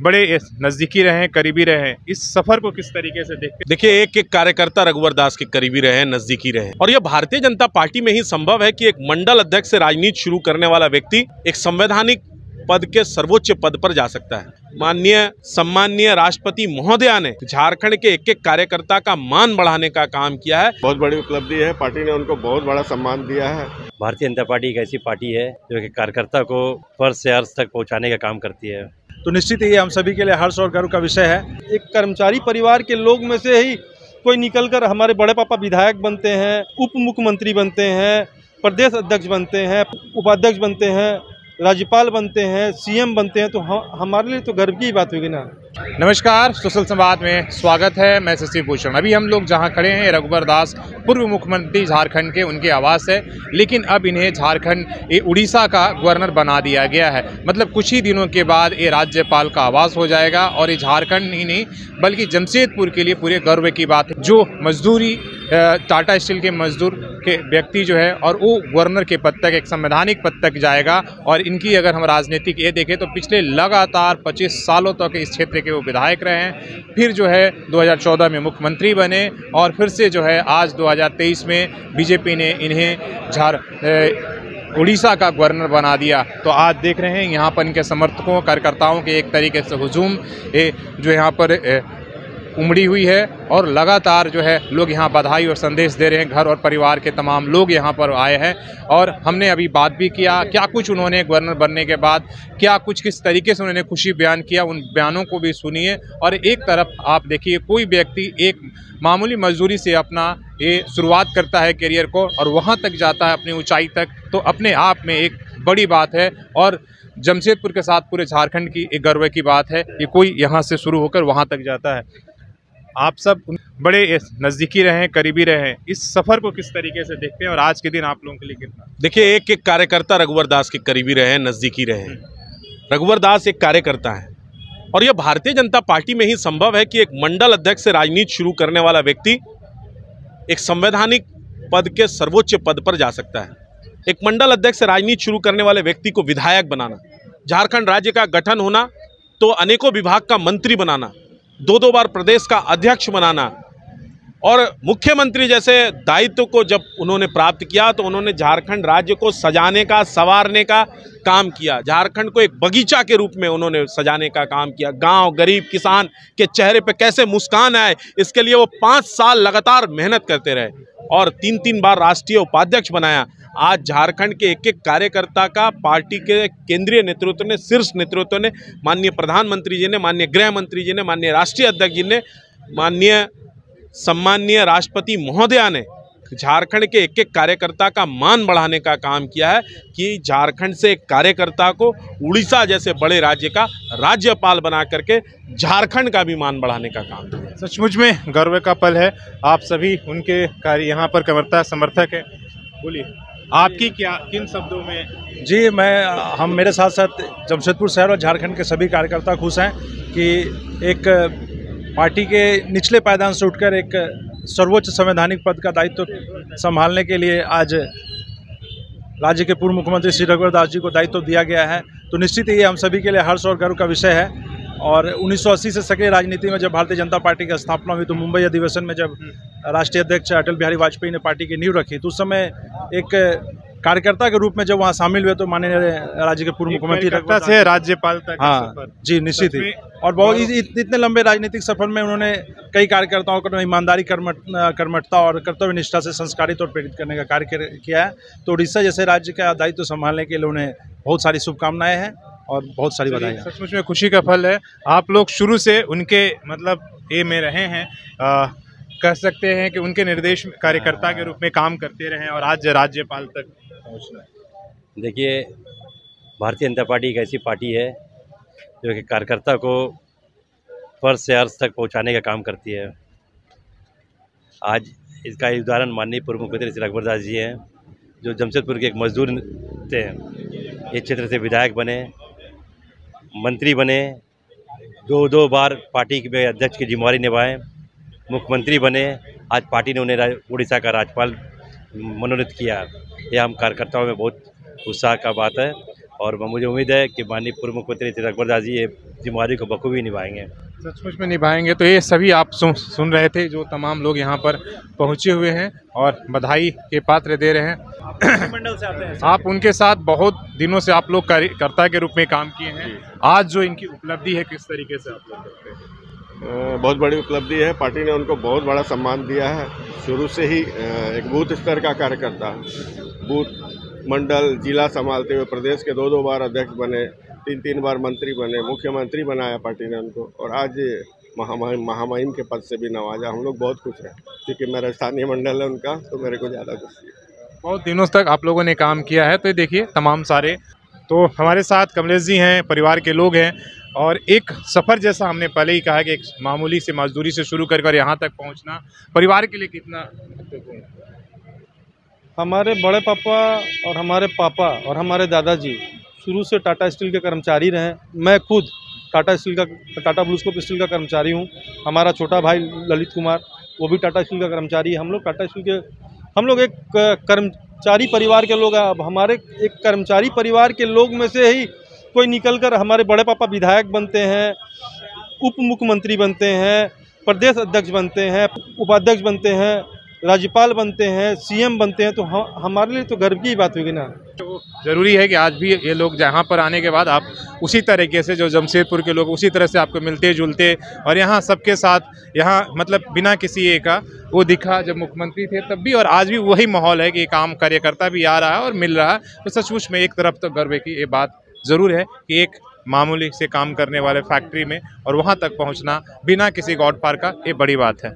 बड़े नज़दीकी रहे, करीबी रहे, इस सफर को किस तरीके से देखते हैं? देखिए, एक एक कार्यकर्ता रघुवर दास के करीबी रहे, नजदीकी रहे, और यह भारतीय जनता पार्टी में ही संभव है कि एक मंडल अध्यक्ष से राजनीति शुरू करने वाला व्यक्ति एक संवैधानिक पद के सर्वोच्च पद पर जा सकता है। माननीय सम्माननीय राष्ट्रपति महोदया ने झारखंड के एक एक कार्यकर्ता का मान बढ़ाने का काम किया है। बहुत बड़ी उपलब्धि है, पार्टी ने उनको बहुत बड़ा सम्मान दिया है। भारतीय जनता पार्टी एक ऐसी पार्टी है जो कि कार्यकर्ता को फर्श से अर्श तक पहुंचाने का काम करती है। तो निश्चित ही हम सभी के लिए हर्ष और गर्व का विषय है। एक कर्मचारी परिवार के लोग में से ही कोई निकलकर हमारे बड़े पापा विधायक बनते हैं, उप मुख्यमंत्री बनते हैं, प्रदेश अध्यक्ष बनते हैं, उपाध्यक्ष बनते हैं, राज्यपाल बनते हैं, सीएम बनते हैं, तो हमारे लिए तो गर्व की बात होगी ना। नमस्कार, सोशल संवाद में स्वागत है। मैं शशि भूषण। अभी हम लोग जहां खड़े हैं, रघुवर दास पूर्व मुख्यमंत्री झारखंड के, उनके आवास है, लेकिन अब इन्हें झारखंड उड़ीसा का गवर्नर बना दिया गया है। मतलब कुछ ही दिनों के बाद ये राज्यपाल का आवास हो जाएगा और ये झारखंड ही नहीं बल्कि जमशेदपुर के लिए पूरे गर्व की बात है। जो मजदूरी टाटा स्टील के मजदूर के व्यक्ति जो है, और वो गवर्नर के पद तक, एक संवैधानिक पद तक जाएगा। और इनकी अगर हम राजनीतिक ये देखें तो पिछले लगातार 25 सालों तक इस क्षेत्र के वो विधायक रहे हैं, फिर जो है 2014 में मुख्यमंत्री बने, और फिर से जो है आज 2023 में बीजेपी ने इन्हें उड़ीसा का गवर्नर बना दिया। तो आज देख रहे हैं यहाँ पर इनके समर्थकों, कार्यकर्ताओं के एक तरीके से हुजूम जो यहाँ पर उमड़ी हुई है, और लगातार जो है लोग यहाँ बधाई और संदेश दे रहे हैं। घर और परिवार के तमाम लोग यहाँ पर आए हैं, और हमने अभी बात भी किया क्या कुछ उन्होंने गवर्नर बनने के बाद क्या कुछ किस तरीके से उन्होंने खुशी बयान किया, उन बयानों को भी सुनिए। और एक तरफ आप देखिए, कोई व्यक्ति एक मामूली मजदूरी से अपना ये शुरुआत करता है करियर को, और वहाँ तक जाता है अपनी ऊंचाई तक, तो अपने आप में एक बड़ी बात है। और जमशेदपुर के साथ पूरे झारखंड की एक गर्व की बात है कि कोई यहाँ से शुरू होकर वहाँ तक जाता है। आप सब बड़े नज़दीकी रहे, करीबी रहे, इस सफ़र को किस तरीके से देखते हैं और आज के दिन आप लोगों के लिए कितना? देखिए, एक एक कार्यकर्ता रघुवर दास के करीबी रहे, नजदीकी रहे। रघुवर दास एक कार्यकर्ता है, और यह भारतीय जनता पार्टी में ही संभव है कि एक मंडल अध्यक्ष से राजनीति शुरू करने वाला व्यक्ति एक संवैधानिक पद के सर्वोच्च पद पर जा सकता है। एक मंडल अध्यक्ष से राजनीति शुरू करने वाले व्यक्ति को विधायक बनाना, झारखंड राज्य का गठन होना तो अनेकों विभाग का मंत्री बनाना, दो बार प्रदेश का अध्यक्ष बनाना, और मुख्यमंत्री जैसे दायित्व को जब उन्होंने प्राप्त किया तो उन्होंने झारखंड राज्य को सजाने का, संवारने का काम किया। झारखंड को एक बगीचा के रूप में उन्होंने सजाने का काम किया। गांव, गरीब किसान के चेहरे पे कैसे मुस्कान आए, इसके लिए वो 5 साल लगातार मेहनत करते रहे, और 3 बार राष्ट्रीय उपाध्यक्ष बनाया। आज झारखंड के एक एक कार्यकर्ता का पार्टी के केंद्रीय नेतृत्व ने, शीर्ष नेतृत्व ने, माननीय प्रधानमंत्री जी ने, माननीय गृह मंत्री जी ने, माननीय राष्ट्रीय अध्यक्ष जी ने, माननीय सम्माननीय राष्ट्रपति महोदया ने झारखंड के एक एक कार्यकर्ता का मान बढ़ाने का काम किया है कि झारखंड से एक कार्यकर्ता को उड़ीसा जैसे बड़े राज्य का राज्यपाल बना करके झारखंड का भी मान बढ़ाने का काम किया। सचमुच में गर्व का पल है। आप सभी उनके कार्य यहाँ पर कार्यकर्ता समर्थक है, बोलिए आपकी क्या, किन शब्दों में? जी, हम मेरे साथ साथ जमशेदपुर शहर और झारखंड के सभी कार्यकर्ता खुश हैं कि एक पार्टी के निचले पायदान से उठकर एक सर्वोच्च संवैधानिक पद का दायित्व संभालने के लिए आज राज्य के पूर्व मुख्यमंत्री श्री रघुवर दास जी को दायित्व दिया गया है। तो निश्चित ही हम सभी के लिए हर्ष और गर्व का विषय है। और 1980 से सक्रिय राजनीति में जब भारतीय जनता पार्टी की स्थापना हुई, तो मुंबई अधिवेशन में जब राष्ट्रीय अध्यक्ष अटल बिहारी वाजपेयी ने पार्टी की नींव रखी, तो उस समय एक कार्यकर्ता के रूप में जब वहाँ शामिल हुए तो माननीय राज्य के पूर्व मुख्यमंत्री से राज्यपाल तक। हाँ जी, निश्चित ही। और बहुत इतने लंबे राजनीतिक सफर में उन्होंने कई कार्यकर्ताओं को ईमानदारी, कर्मठता और कर्तव्य निष्ठा से संस्कारित और प्रेरित करने का कार्य किया है। तो उड़ीसा जैसे राज्य का दायित्व संभालने के लिए उन्हें बहुत सारी शुभकामनाएं हैं और बहुत सारी बधाई। सचमुच में खुशी का फल है। आप लोग शुरू से उनके मतलब ए में रहे हैं, कह सकते हैं कि उनके निर्देश कार्यकर्ता के रूप में काम करते रहे और आज राज्यपाल तक पहुँचना। देखिए, भारतीय जनता पार्टी एक ऐसी पार्टी है जो कि कार्यकर्ता को फर्श से अर्श तक पहुंचाने का काम करती है। आज इसका उदाहरण माननीय पूर्व मुख्यमंत्री श्री रघुवर दास जी हैं, जो जमशेदपुर के एक मजदूर थे, इस क्षेत्र से विधायक बने, मंत्री बने, दो बार पार्टी के अध्यक्ष की जिम्मेवारी निभाए, मुख्यमंत्री बने। आज पार्टी ने उन्हें उड़ीसा का राज्यपाल मनोनीत किया। यह हम कार्यकर्ताओं में बहुत उत्साह का बात है। और मुझे उम्मीद है कि माननीय पूर्व मुख्यमंत्री श्री रघुवर दास जी ये जिम्मेदारी को बखूबी निभाएंगे। सचमुच में निभाएंगे। तो ये सभी आप सुन रहे थे जो तमाम लोग यहाँ पर पहुँचे हुए हैं और बधाई के पात्र दे रहे हैं। मंडल से आते हैं आप उनके साथ बहुत दिनों से आप लोग कार्यकर्ता के रूप में काम किए हैं, आज जो इनकी उपलब्धि है किस तरीके से आप लोग करते हैं? बहुत बड़ी उपलब्धि है। पार्टी ने उनको बहुत बड़ा सम्मान दिया है। शुरू से ही एक बूथ स्तर का कार्यकर्ता, बूथ मंडल जिला संभालते हुए प्रदेश के 2-2 बार अध्यक्ष बने, 3-3 बार मंत्री बने, मुख्यमंत्री बनाया पार्टी ने उनको, और आज महामहिम के पद से भी नवाजा। हम लोग बहुत खुश हैं क्योंकि मेरा स्थानीय मंडल है उनका, तो मेरे को ज़्यादा खुशी है। बहुत दिनों तक आप लोगों ने काम किया है, तो ये देखिए तमाम सारे तो हमारे साथ कमलेश जी हैं, परिवार के लोग हैं, और एक सफ़र जैसा हमने पहले ही कहा कि एक मामूली से मजदूरी से शुरू कर यहाँ तक पहुँचना परिवार के लिए कितना महत्वपूर्ण है? हमारे बड़े पापा और हमारे पापा और हमारे दादाजी शुरू से टाटा स्टील के कर्मचारी रहे। मैं खुद टाटा ब्लूस्कोप स्टील का कर्मचारी हूँ। हमारा छोटा भाई ललित कुमार वो भी टाटा स्टील का कर्मचारी है। हम लोग एक कर्मचारी परिवार के लोग हैं। अब हमारे एक कर्मचारी परिवार के लोग में से ही कोई निकलकर हमारे बड़े पापा विधायक बनते हैं, उप मुख्यमंत्री बनते हैं, प्रदेश अध्यक्ष बनते हैं, उपाध्यक्ष बनते हैं, राज्यपाल बनते हैं, सीएम बनते हैं, तो हमारे लिए तो गर्व की बात होगी ना। तो ज़रूरी है कि आज भी ये लोग जहाँ पर आने के बाद आप उसी तरीके से जो जमशेदपुर के लोग उसी तरह से आपको मिलते जुलते, और यहाँ सबके साथ यहाँ मतलब बिना किसी एक का वो दिखा जब मुख्यमंत्री थे तब भी, और आज भी वही माहौल है कि काम कार्यकर्ता भी आ रहा है और मिल रहा है। तो सचमुच में एक तरफ तो गर्व की ये बात ज़रूर है कि एक मामूली से काम करने वाले फैक्ट्री में और वहाँ तक पहुँचना बिना किसी गॉड पार का, ये बड़ी बात है।